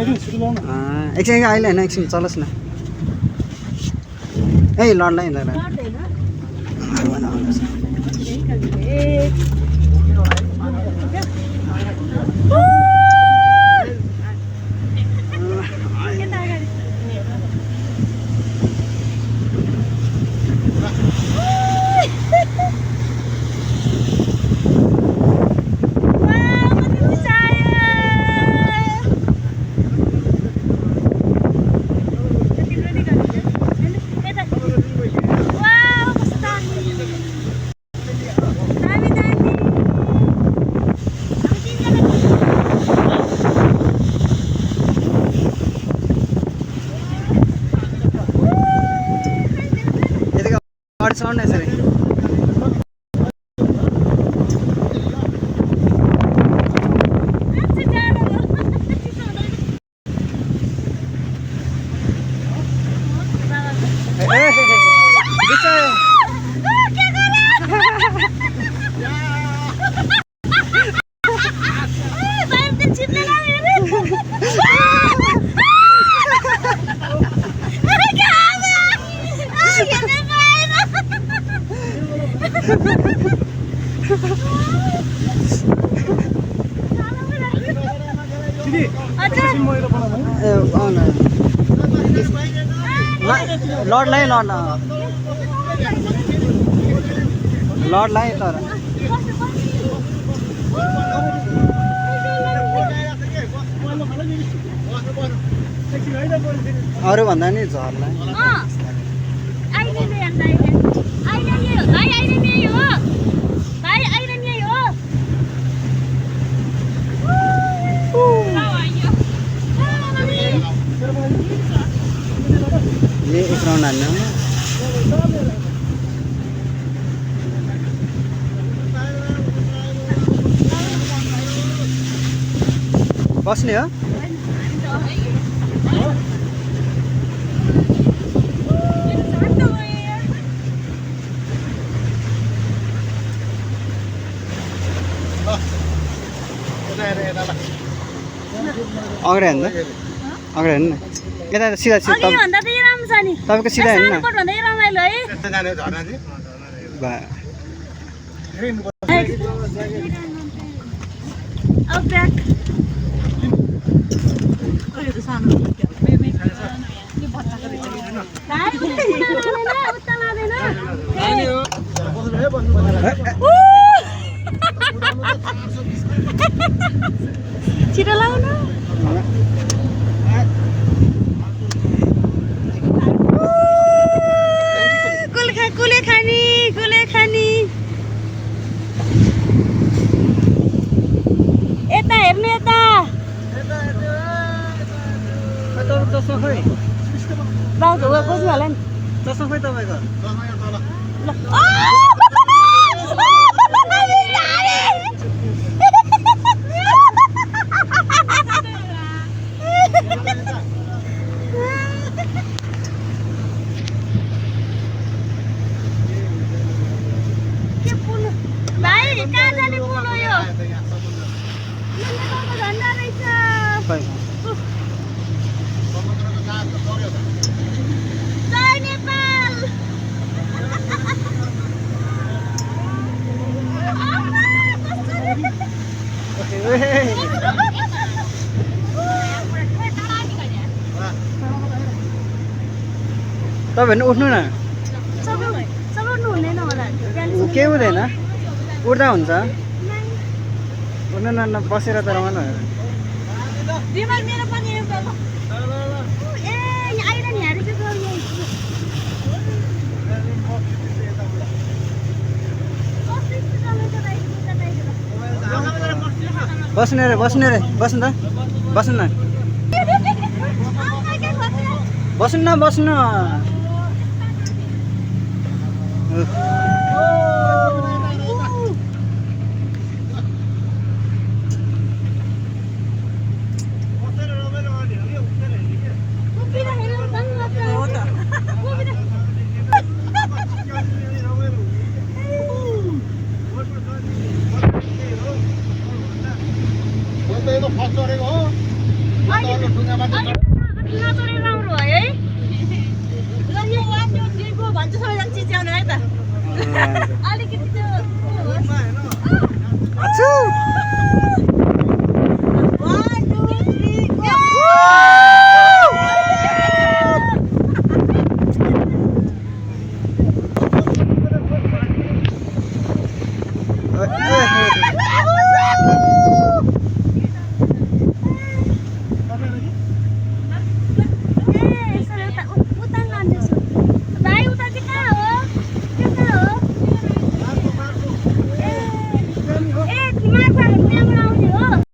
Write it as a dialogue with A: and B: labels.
A: एकछिन अहिले होइन एकछिन चलोस् न ए लड्ला नि लड्ला तर अरू भन्दा नि झर्ला ये एक राउंड आना है बस्ने हो अगाडि हेर्नु अगाडि हेर्नु यता सिधा सिधा तपाईको सिधा हेर्नु
B: छिटो लाउनु कुले खानी यता हेर्नु यता
A: चस्मा खोइ
B: बाउको खोज्नु होला नि
A: चस्मा खोइ तपाईँको तपाईहरु उठ्नु न के हुँदैन उठ्दा हुन्छ उठ्नु न बसेर त रमाउनु बस्ने रे बस्नु त बस्नु न बस्नु
B: नचोरे राम्रो भयो है ल यो वान यो दिगो भन्छ सबैजना चिच्याउने है त अलिकति त्यो